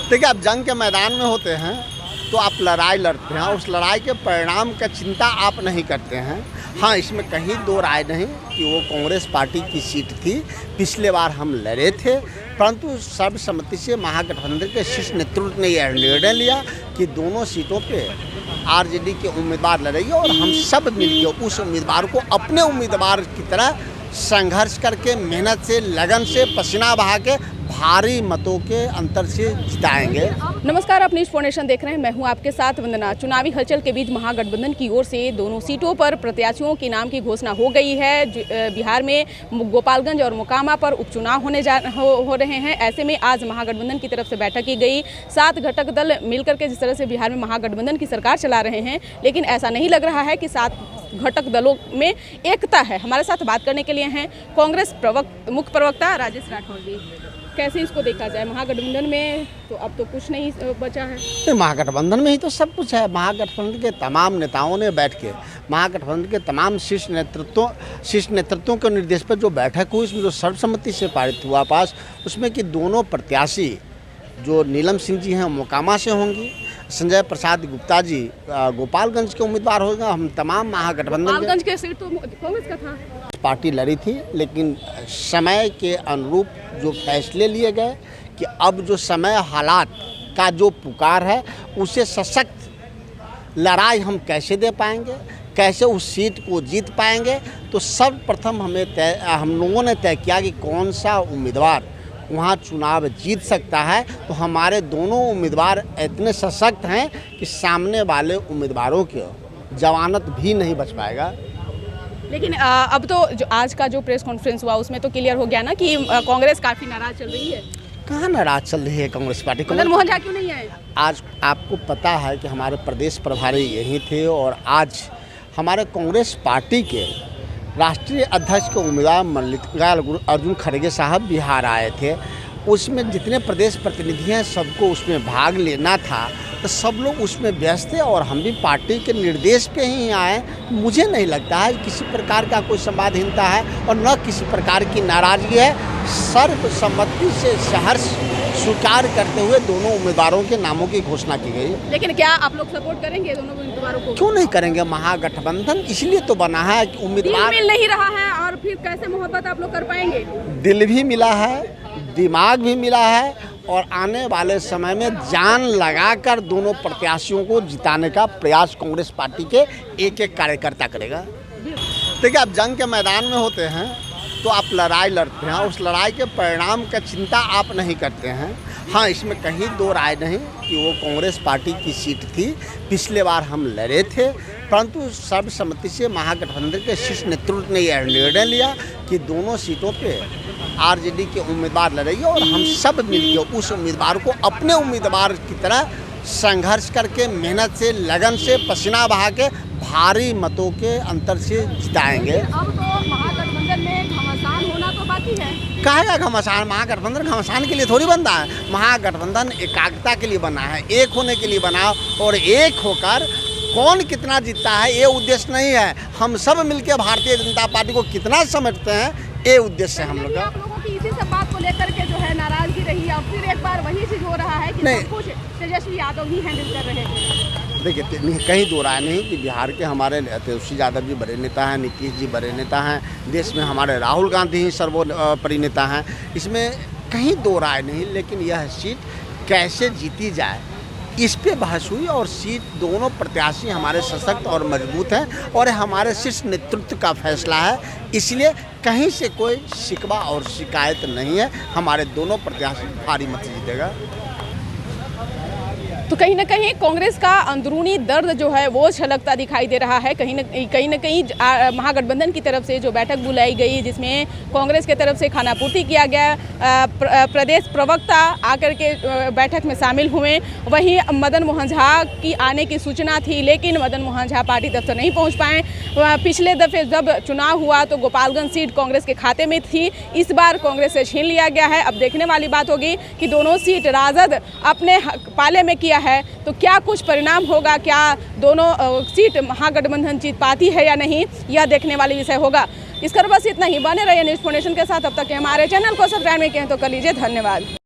देखिए, आप जंग के मैदान में होते हैं तो आप लड़ाई लड़ते हैं, उस लड़ाई के परिणाम का चिंता आप नहीं करते हैं। हाँ, इसमें कहीं दो राय नहीं कि वो कांग्रेस पार्टी की सीट थी, पिछले बार हम लड़े थे, परंतु सर्वसम्मति से महागठबंधन के शीर्ष नेतृत्व ने यह निर्णय लिया कि दोनों सीटों पे आरजेडी के उम्मीदवार लड़ेंगे और हम सब मिलकर उस उम्मीदवार को अपने उम्मीदवार की तरह संघर्ष करके, मेहनत से, लगन से, पसीना बहा के भारी मतों के अंतर से जिताएंगे। नमस्कार, आप न्यूज़ फाउंडेशन देख रहे हैं। मैं हूं आपके साथ वंदना। चुनावी हलचल के बीच महागठबंधन की ओर से दोनों सीटों पर प्रत्याशियों के नाम की घोषणा हो गई है। बिहार में गोपालगंज और मोकामा पर उपचुनाव हो रहे हैं। ऐसे में आज महागठबंधन की तरफ से बैठक की गई। 7 घटक दल मिलकर के जिस तरह से बिहार में महागठबंधन की सरकार चला रहे हैं, लेकिन ऐसा नहीं लग रहा है कि 7 घटक दलों में एकता है। हमारे साथ बात करने के लिए हैं कांग्रेस मुख्य प्रवक्ता राजेश राठौर जी। कैसे इसको देखा जाए? महागठबंधन में तो अब तो कुछ नहीं बचा है। महागठबंधन में ही तो सब कुछ है। महागठबंधन के तमाम नेताओं ने बैठ के, महागठबंधन के तमाम शीर्ष नेतृत्वों के निर्देश पर जो बैठक हुई, उसमें जो सर्वसम्मति से पारित हुआ पास, उसमें कि दोनों प्रत्याशी जो नीलम सिंह जी हैं मोकामा से होंगी, संजय प्रसाद गुप्ता जी गोपालगंज के उम्मीदवार होंगे। हम तमाम महागठबंधन के सीट तो कांग्रेस का था, पार्टी लड़ी थी, लेकिन समय के अनुरूप जो फैसले लिए गए कि अब जो समय हालात का जो पुकार है, उसे सशक्त लड़ाई हम कैसे दे पाएंगे, कैसे उस सीट को जीत पाएंगे, तो सर्वप्रथम हम लोगों ने तय किया कि कौन सा उम्मीदवार वहाँ चुनाव जीत सकता है। तो हमारे दोनों उम्मीदवार इतने सशक्त हैं कि सामने वाले उम्मीदवारों की जमानत भी नहीं बच पाएगा। लेकिन अब तो जो आज का जो प्रेस कॉन्फ्रेंस हुआ, उसमें तो क्लियर हो गया ना कि कांग्रेस काफ़ी नाराज चल रही है। कहाँ नाराज चल रही है कांग्रेस पार्टी? मदन मोहन झा क्यों नहीं आए? आज आपको पता है कि हमारे प्रदेश प्रभारी यही थे और आज हमारे कांग्रेस पार्टी के राष्ट्रीय अध्यक्ष के उम्मीदवार मल्लिकार्जुन खड़गे साहब बिहार आए थे। उसमें जितने प्रदेश प्रतिनिधि हैं सबको उसमें भाग लेना था, तो सब लोग उसमें व्यस्त थे और हम भी पार्टी के निर्देश पे ही आए। मुझे नहीं लगता है किसी प्रकार का कोई संवादहीनता है और न किसी प्रकार की नाराज़गी है। सर्वसम्मति से सहर्ष स्वीकार करते हुए दोनों उम्मीदवारों के नामों की घोषणा की गई। लेकिन क्या आप लोग सपोर्ट करेंगे दोनों उम्मीदवारों को? क्यों नहीं करेंगे? महागठबंधन इसलिए तो बना है कि उम्मीदवार मिल नहीं रहा है, और फिर कैसे मोहब्बत आप लोग कर पाएंगे? दिल भी मिला है, दिमाग भी मिला है और आने वाले समय में जान लगाकर दोनों प्रत्याशियों को जिताने का प्रयास कांग्रेस पार्टी के एक कार्यकर्ता करेगा। देखिए, आप जंग के मैदान में होते हैं तो आप लड़ाई लड़ते हैं, उस लड़ाई के परिणाम का चिंता आप नहीं करते हैं। हाँ, इसमें कहीं दो राय नहीं कि वो कांग्रेस पार्टी की सीट थी, पिछले बार हम लड़े थे, परंतु सर्वसम्मति से महागठबंधन के शीर्ष नेतृत्व ने यह निर्णय लिया कि दोनों सीटों पे आरजेडी के उम्मीदवार लड़ेंगे और हम सब मिलकर उस उम्मीदवार को अपने उम्मीदवार की तरह संघर्ष करके, मेहनत से, लगन से, पसीना बहा के भारी मतों के अंतर से जिताएंगे। अब तो महागठबंधन में घमासान होना तो बाकी है। कहेगा घमासान? महागठबंधन घमासान के लिए थोड़ी बनता है। महागठबंधन एकाग्रता के लिए बना है, एक होने के लिए बना, और एक होकर कौन कितना जीतता है ये उद्देश्य नहीं है। हम सब मिलकर भारतीय जनता पार्टी को कितना समझते हैं, ये उद्देश्य है हम लोग का। आप लोगों की इसी सब बात को लेकर के जो है नाराजगी रही है, और फिर एक बार वही चीज हो रहा है कि सब कुछ तेजस्वी यादव ही हैंडल कर रहे हैं। देखिए, कहीं दो राय नहीं कि बिहार के हमारे तेजस्वी यादव जी बड़े नेता हैं, नीतीश जी बड़े नेता हैं, देश में हमारे राहुल गांधी ही सर्वोपरि नेता हैं, इसमें कहीं दो राय नहीं। लेकिन यह सीट कैसे जीती जाए, इस पे बहस हुई और सीट दोनों प्रत्याशी हमारे सशक्त और मजबूत हैं और हमारे शीर्ष नेतृत्व का फैसला है, इसलिए कहीं से कोई शिकवा और शिकायत नहीं है। हमारे दोनों प्रत्याशी भारी मत जीतेगा। तो कहीं ना कहीं कांग्रेस का अंदरूनी दर्द जो है वो झलकता दिखाई दे रहा है। कहीं न कहीं महागठबंधन की तरफ से जो बैठक बुलाई गई, जिसमें कांग्रेस की तरफ से खानापूर्ति किया गया, प्रदेश प्रवक्ता आकर के बैठक में शामिल हुए। वहीं मदन मोहन झा की आने की सूचना थी, लेकिन मदन मोहन झा पार्टी दफ्तर नहीं पहुंच पाए। पिछले दफे जब चुनाव हुआ तो गोपालगंज सीट कांग्रेस के खाते में थी, इस बार कांग्रेस से छीन लिया गया है। अब देखने वाली बात होगी कि दोनों सीट राजद अपने पाले में किया है, तो क्या कुछ परिणाम होगा, क्या दोनों सीट महागठबंधन जीत पाती है या नहीं, यह देखने वाली विषय होगा। इस कर बस इतना ही। बने रहिए न्यूज़ फाउंडेशन के साथ। अब तक हमारे चैनल को सब्सक्राइब नहीं किए तो कर लीजिए। धन्यवाद।